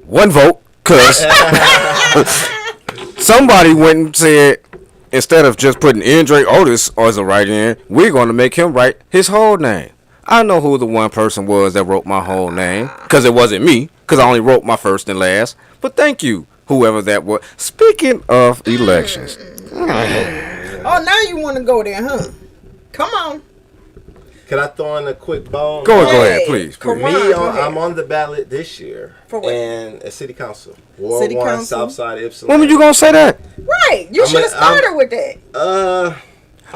1 vote, because somebody went and said, instead of just putting Andre Otis as a write-in, we're going to make him write his whole name. I know who the one person was that wrote my whole name, because it wasn't me, because I only wrote my first and last. But thank you, whoever that was. Speaking of elections. Oh, now you want to go there, huh? Come on. Can I throw in a quick bone? Go ahead, please. I'm on the ballot this year. For what? And a city council. Ward 1, Southside Ypsilanti. When were you going to say that? Right. You should have started with that.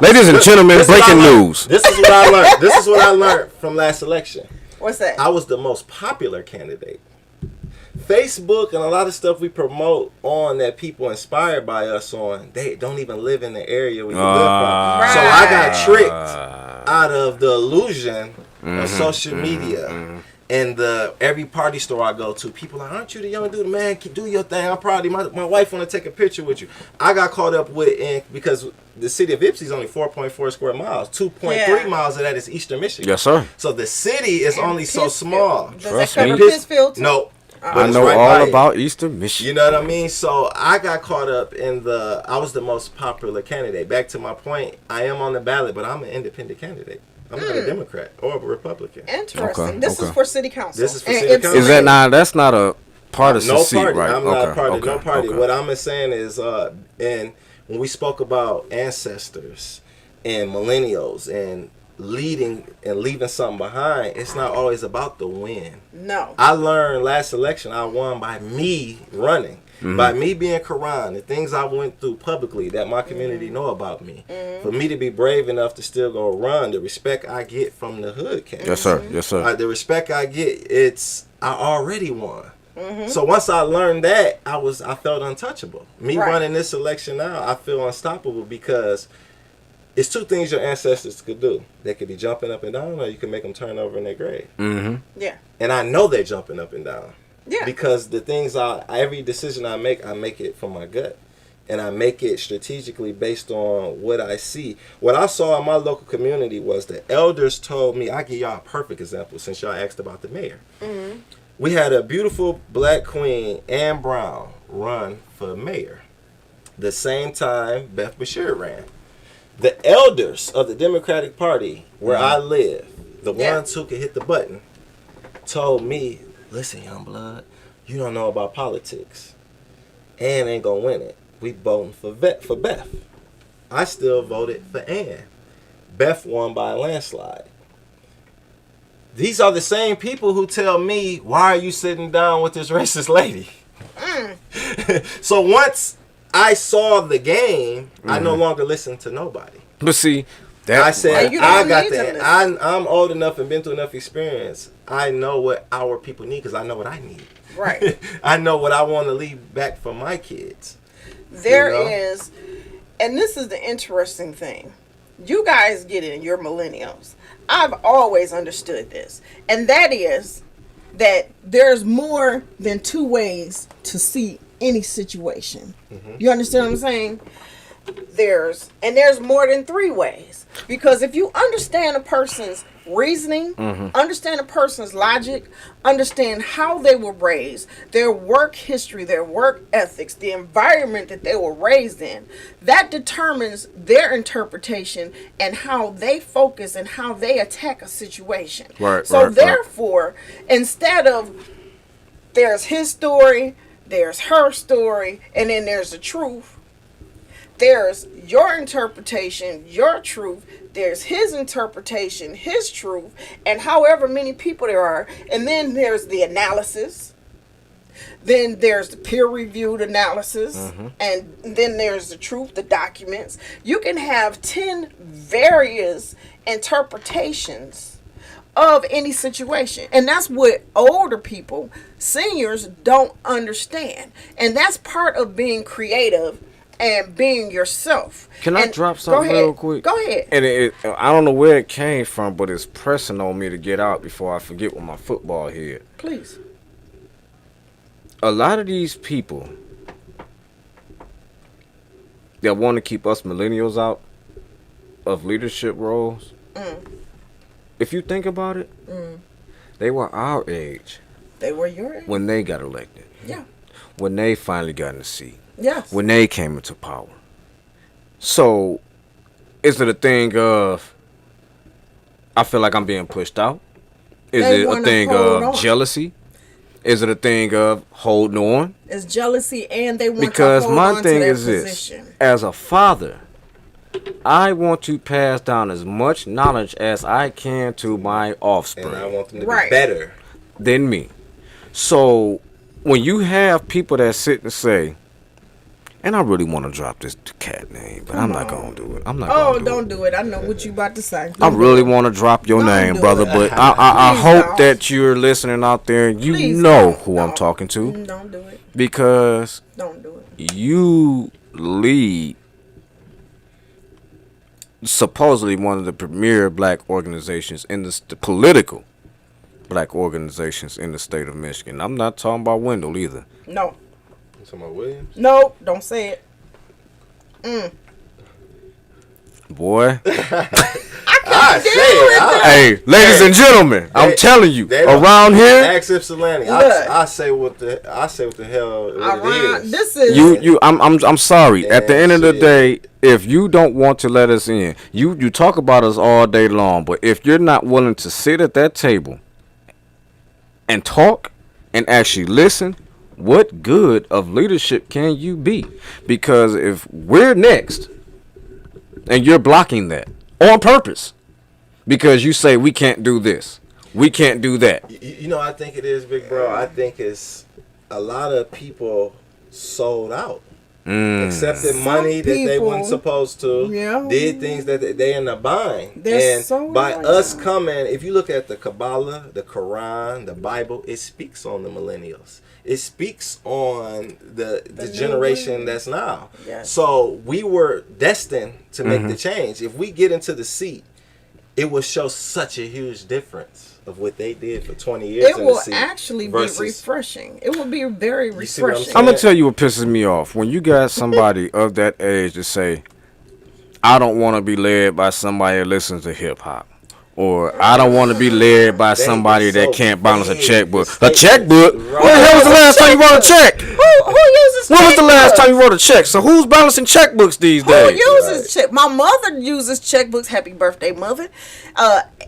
Ladies and gentlemen, This is what I breaking learned. news. This is what I learned. This is what I learned from last election. What's that? I was the most popular candidate. Facebook and a lot of stuff we promote on that people inspired by us on, they don't even live in the area we live from. So I got tricked out of the illusion of social media. And every party store I go to, people are like, aren't you the young dude? Man, do your thing. I'm proud of you. My wife want to take a picture with you. I got caught up because the city of Ypsi is only 4.4 square miles. 2.3 miles of that is Eastern Michigan. Yes, sir. So the city is only so small. Does Trust that cover me. Pittsfield too? No. I know all about Eastern Michigan. You know what I mean? So I got caught up in I was the most popular candidate. Back to my point, I am on the ballot, but I'm an independent candidate. I'm not a Democrat or a Republican. Interesting. Okay, This is okay. for city council. This is for And city it's council. Is that not? That's not a partisan No seat, party. right? I'm not part of okay, no party. okay. What I'm saying is, and when we spoke about ancestors and millennials and leading and leaving something behind, it's not always about the win. No. I learned last election I won by me running. By me being Quran, the things I went through publicly that my community know about me. For me to be brave enough to still go run, the respect I get from the hood camp. Yes, sir. Yes, sir. The respect I get, I already won. So once I learned that, I felt untouchable. Me running this election now, I feel unstoppable because it's two things your ancestors could do. They could be jumping up and down, or you can make them turn over in their grave. Yeah. And I know they're jumping up and down. Yeah. Because the things every decision I make it from my gut. And I make it strategically based on what I see. What I saw in my local community was the elders told me, I'll give y'all a perfect example since y'all asked about the mayor. We had a beautiful black queen, Ann Brown, run for mayor. The same time Beth Bashir ran. The elders of the Democratic Party, where I live, the ones who could hit the button, told me, listen, young blood, you don't know about politics. Ann ain't gonna win it. We voting for Beth. I still voted for Ann. Beth won by a landslide. These are the same people who tell me, why are you sitting down with this racist lady? So once I saw the game, I no longer listen to nobody. But see, that I said, you I don't got need to that. listen. I'm old enough and been through enough experience. I know what our people need because I know what I need. Right. I know what I want to leave back for my kids. There You know? is, and this is the interesting thing. You guys get it, you're millennials. I've always understood this. And that is that there's more than two ways to see any situation. You understand what I'm saying? There's more than three ways. Because if you understand a person's reasoning, understand a person's logic, understand how they were raised, their work history, their work ethics, the environment that they were raised in, that determines their interpretation and how they focus and how they attack a situation. Right, so right, therefore, instead of there's his story, there's her story, and then there's the truth, there's your interpretation, your truth. There's his interpretation, his truth, and however many people there are. And then there's the analysis. Then there's the peer-reviewed analysis. And then there's the truth, the documents. You can have 10 various interpretations of any situation. And that's what older people, seniors, don't understand. And that's part of being creative and being yourself. Can I drop something real quick? Go ahead. And I don't know where it came from, but it's pressing on me to get out before I forget with my football head. Please. A lot of these people that want to keep us millennials out of leadership roles, if you think about it, they were our age They were your age. when they got elected, Yeah. when they finally got in the seat, Yes. when they came into power. So, is it a thing of, I feel like I'm being pushed out? Is They it a wanna thing hold of on. jealousy? Is it a thing of holding on? It's jealousy, and they want Because to hold my on thing to their is this: position. as a father, I want to pass down as much knowledge as I can to my And I offspring want them to Right. be better. than me. So when you have people that sit and say, And I really want to drop this cat name, but I'm not going to do it. I'm not Oh, going to don't do it. I know what you about to say. I really want to drop your Don't name, do brother, it. but I Please hope don't. that you're listening out there and you Please know don't. who I'm No. talking to, Don't do it. because Don't do it. you lead supposedly one of the premier black organizations in the political black organizations in the state of Michigan. I'm not talking about Wendell either. No. You talking about Williams? No, don't say it. Boy. I say it. Hey, ladies and gentlemen, I'm telling you, around here, Ask Ypsilanti. Look. I say what the hell it is. This is I'm sorry. At the end of the shit. day, if you don't want to let us in, you talk about us all day long, but if you're not willing to sit at that table and talk and actually listen, what good of leadership can you be? Because if we're next and you're blocking that on purpose because you say we can't do this, we can't do that. You know, I think it is, big bro. I think it's a lot of people sold out. Accepted money that they people, weren't supposed to. yeah. Did things that they end up buying. They're And so by right. us coming, if you look at the Kabbalah, the Quran, the Bible, it speaks on the millennials. It speaks on the new generation wave. that's now. Yes. So we were destined to make the change. If we get into the seat, it will show such a huge difference of what they did for 20 years. it in will the seat actually be versus- refreshing. It will be very You see what I'm refreshing. saying? I'm gonna tell you what pisses me off when you got somebody of that age to say, "I don't want to be led by somebody that listens to hip hop," or "I don't want to be led by somebody that can't balance a checkbook." A checkbook? When the hell was the last time you wrote a check? Who uses When was the last checkbooks? time you wrote a check? So who's balancing checkbooks these Who days? uses check? My mother uses checkbooks. Happy birthday, mother.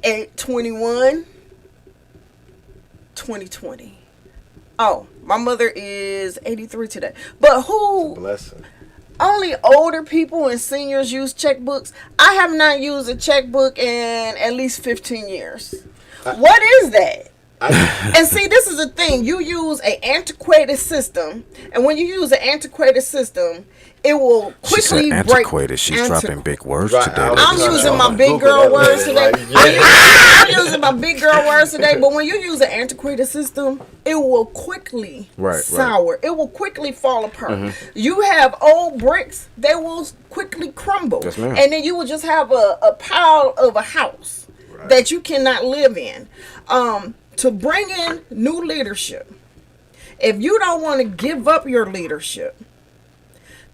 8/21, 2020. Oh, my mother is 83 today. But who? Blessing. Only older people and seniors use checkbooks. I have not used a checkbook in at least 15 years. What is that? And see, this is the thing. You use an antiquated system, and when you use an antiquated system, it will She said quickly break. antiquated. She's dropping big words Right, today. I was I'm trying using to my big Google girl that words later, today. like, yeah. I'm using my big girl words today. But when you use an antiquated system, it will quickly Right. sour. It will quickly fall apart. You have old bricks; they will quickly crumble, Yes, ma'am. and then you will just have a pile of a house that you cannot live in. To bring in new leadership, if you don't want to give up your leadership,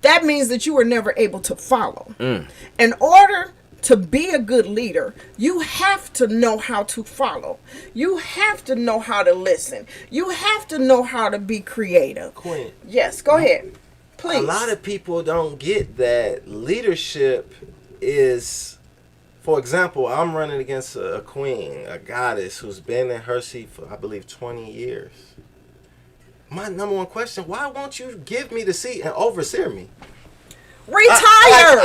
that means that you were never able to follow. In order to be a good leader, you have to know how to follow. You have to know how to listen. You have to know how to be creative. Queen. Yes, go ahead. Please. A lot of people don't get that leadership is, for example, I'm running against a queen, a goddess who's been in her seat for, I believe, 20 years. My number one question, why won't you give me the seat and overseer me? Retire.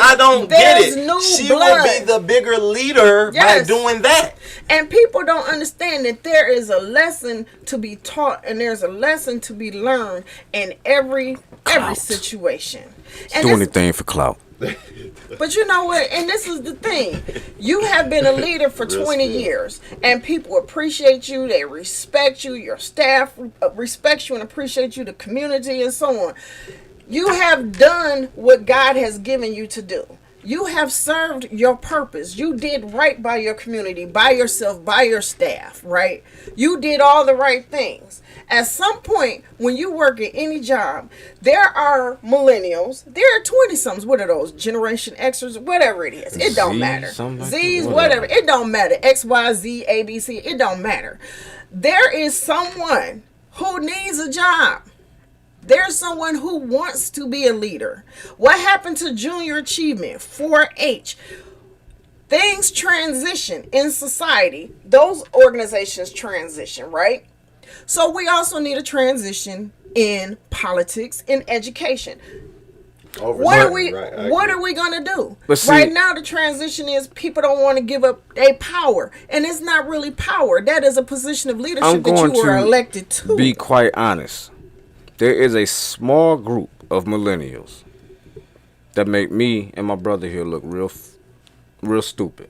I don't There's get it. New She blood. will be the bigger leader Yes. by doing that. And people don't understand that there is a lesson to be taught and there's a lesson to be learned in every Clout. situation. And Do this- anything for clout. But you know what? And this is the thing. You have been a leader for Real 20 spill. years, and people appreciate you. They respect you. Your staff respects you and appreciate you, the community, and so on. You have done what God has given you to do. You have served your purpose. You did right by your community, by yourself, by your staff, right? You did all the right things. At some point, when you work at any job, there are millennials, there are 20-somethings. What are those? Generation Xers, whatever it is. It don't Z, matter. something like Z's, that, whatever. whatever. It don't matter. X, Y, Z, A, B, C. It don't matter. There is someone who needs a job. There's someone who wants to be a leader. What happened to junior achievement, 4-H? Things transition in society. Those organizations transition, right? So we also need a transition in politics, in education. What are we gonna do? But see- Right now the transition is people don't want to give up their power. And it's not really power. That is a position of I'm leadership that going you were to elected to. be quite honest. There is a small group of millennials that make me and my brother here look real stupid.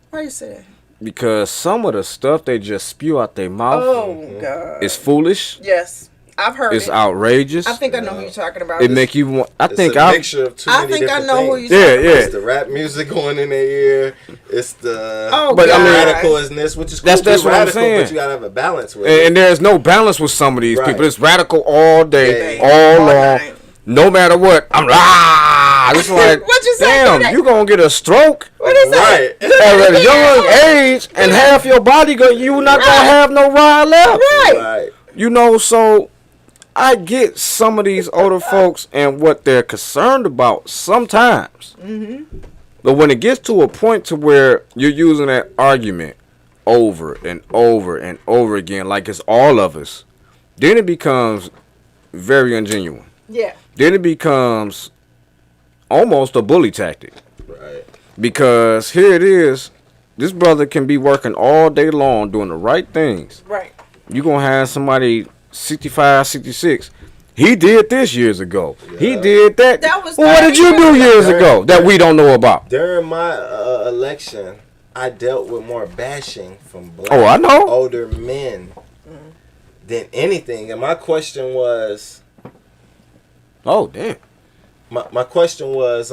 Why you say that? Because some of the stuff they just spew out their mouth Oh God. is foolish. Yes, I've heard It's it. outrageous. I think I know who you're talking about. It make you want. It's a mixture of too many think I different know who things. you're Yeah, talking yeah. It's the rap music going in their ear. It's the Oh, But, I mean, radicalness, which is cool. That's That's what I'm radical, saying. but you gotta have a balance with it. And there's no balance with some of these Right. people. It's radical all day, Yeah. all All long. night. No matter what, I'm it's like, What you say? damn, What you gonna get a stroke What is that? Right. at a young age, and half your body you not gonna have no ride left. Right. Right. You know, so I get some of these older folks and what they're concerned about sometimes. But when it gets to a point to where you're using that argument over and over and over again, like it's all of us, then it becomes very ungenuine. Yeah. Then it becomes almost a bully tactic. Right. Because here it is, this brother can be working all day long doing the right things. Right. You gonna have somebody 65, 66. He did this years ago. He did that. That was Well, what did you do years ago that we don't know about? During my election, I dealt with more bashing from black Oh, I know. older men than anything. And my question was, Oh, damn. my question was,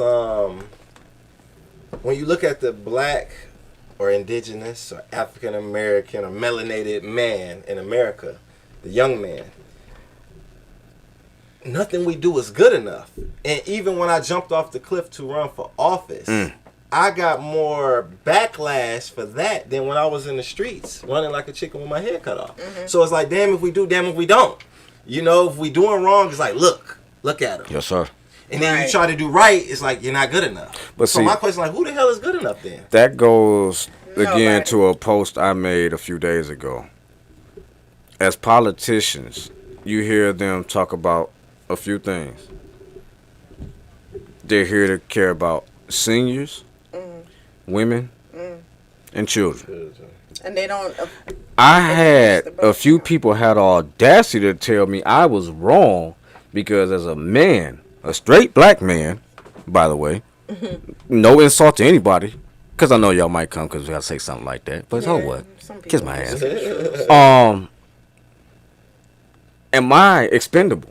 when you look at the black or indigenous or African American or melanated man in America, the young man, nothing we do is good enough. And even when I jumped off the cliff to run for office, I got more backlash for that than when I was in the streets running like a chicken with my head cut off. So it's like, damn if we do, damn if we don't. You know, if we doing wrong, it's like, look at him. Yes, sir. And then Right. you try to do right, it's like you're not good enough. But So see- my question is like, who the hell is good enough then? That goes again Nobody. to a post I made a few days ago. As politicians, you hear them talk about a few things. They're here to care about seniors, women, and children. And they don't. I had a few people had audacity to tell me I was wrong because as a man, a straight black man, by the way, no insult to anybody, because I know y'all might come because we gotta say something like that. But so Yeah, what? some people Kiss my ass. do. Am I expendable?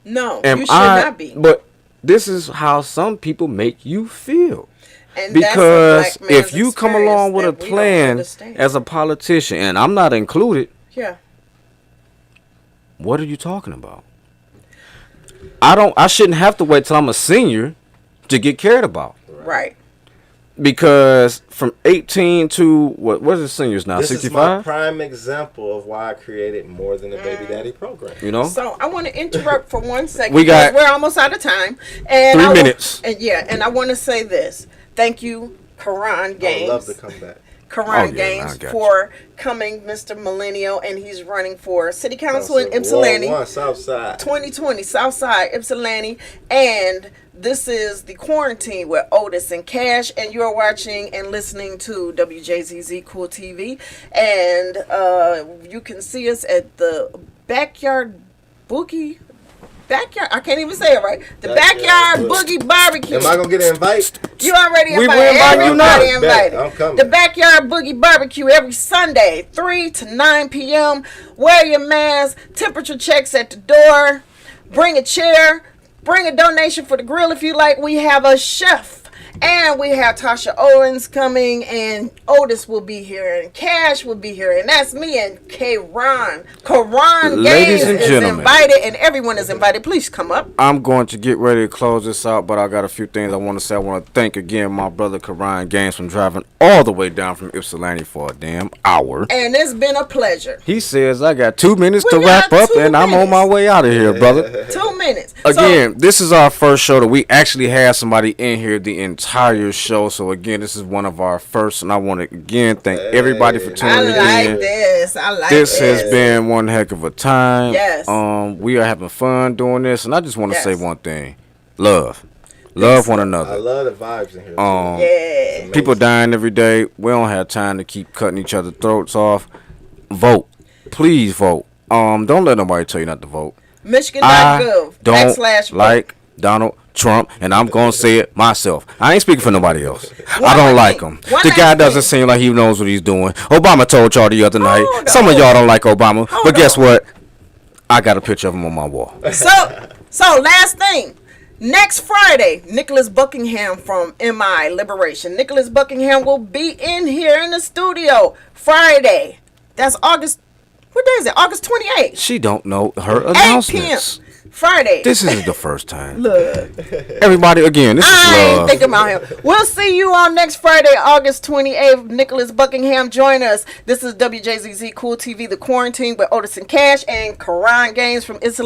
No, Am you should I? not be. But this is how some people make you feel. And Because that's a black man's if you come experience along with a that we don't plan understand. as a politician, and I'm not included, Yeah. what are you talking about? I shouldn't have to wait till I'm a senior to get cared about. Right. Because from 18 to what is it, seniors now? This is my 65? prime example of why I created More Than a Baby Daddy program. You know? So I want to interrupt for 1 second. We got- because we're almost out of time. And 3 I wa- minutes. And yeah, and I want to say this. Thank you, Karan I would Gaines. love to come back. Karan Oh, yeah, I Gaines got for coming, Mr. Millennial, and he's running for City Council in Ypsilanti. Ward 1, Southside. 2020 Southside Ypsilanti, and this is the quarantine with Otis and Cash, and you're watching and listening to WJZZ Cool TV, and you can see us at the backyard boogie. I can't even say it right. The backyard boogie barbecue. Am I going to get an invite? You already We invited. invite you now. Everybody invited. I'm coming. The Backyard Boogie Barbecue every Sunday, 3 to 9 p.m. Wear your mask. Temperature checks at the door. Bring a chair. Bring a donation for the grill if you like. We have a chef. And we have Tasha Owens coming, and Otis will be here, and Cash will be here, and that's me and Karan. Karan Ladies Gaines and is gentlemen. invited, and everyone is invited. Please come up. I'm going to get ready to close this out, but I got a few things I want to say. I want to thank again my brother Karan Gaines from driving all the way down from Ypsilanti for a damn hour. And it's been a pleasure. He says I got 2 minutes We to got wrap up, 2 and I'm on my way out of here, brother. 2 minutes. Again, this is our first show that we actually had somebody in here the entire show. So again, this is one of our first, and I want to again thank everybody for So I tuning like in. this. I like This this. has been one heck of a time. Yes. We are having fun doing this, and I just want to say Yes. one thing: love one I another. love the vibes in here. Yeah. People dying every day. We don't have time to keep cutting each other's throats off. Vote, please vote. Don't let nobody tell you not to vote. Michigan.gov I don't /vote. like Donald Trump, and I'm gonna say it myself. I ain't speaking for nobody else. I One don't last like thing. him. One The last guy doesn't thing. seem like he knows what he's doing. Obama told y'all the other night. Hold Some of on. y'all don't like Obama, Hold but guess on. what? I got a picture of him on my wall. So last thing. Next Friday, Nicholas Buckingham from MI Liberation. Nicholas Buckingham will be in here in the studio Friday. That's August. What day is it? August 28th. She don't know her 8 p.m. announcements. Friday. This isn't the first time. Look. Everybody, again, this I is ain't love. thinking about him. We'll see you on next Friday, August 28th. Nicholas Buckingham, join us. This is WJZZ Cool TV, The Quarantine with Otis and Cash and Karan Gaines from It's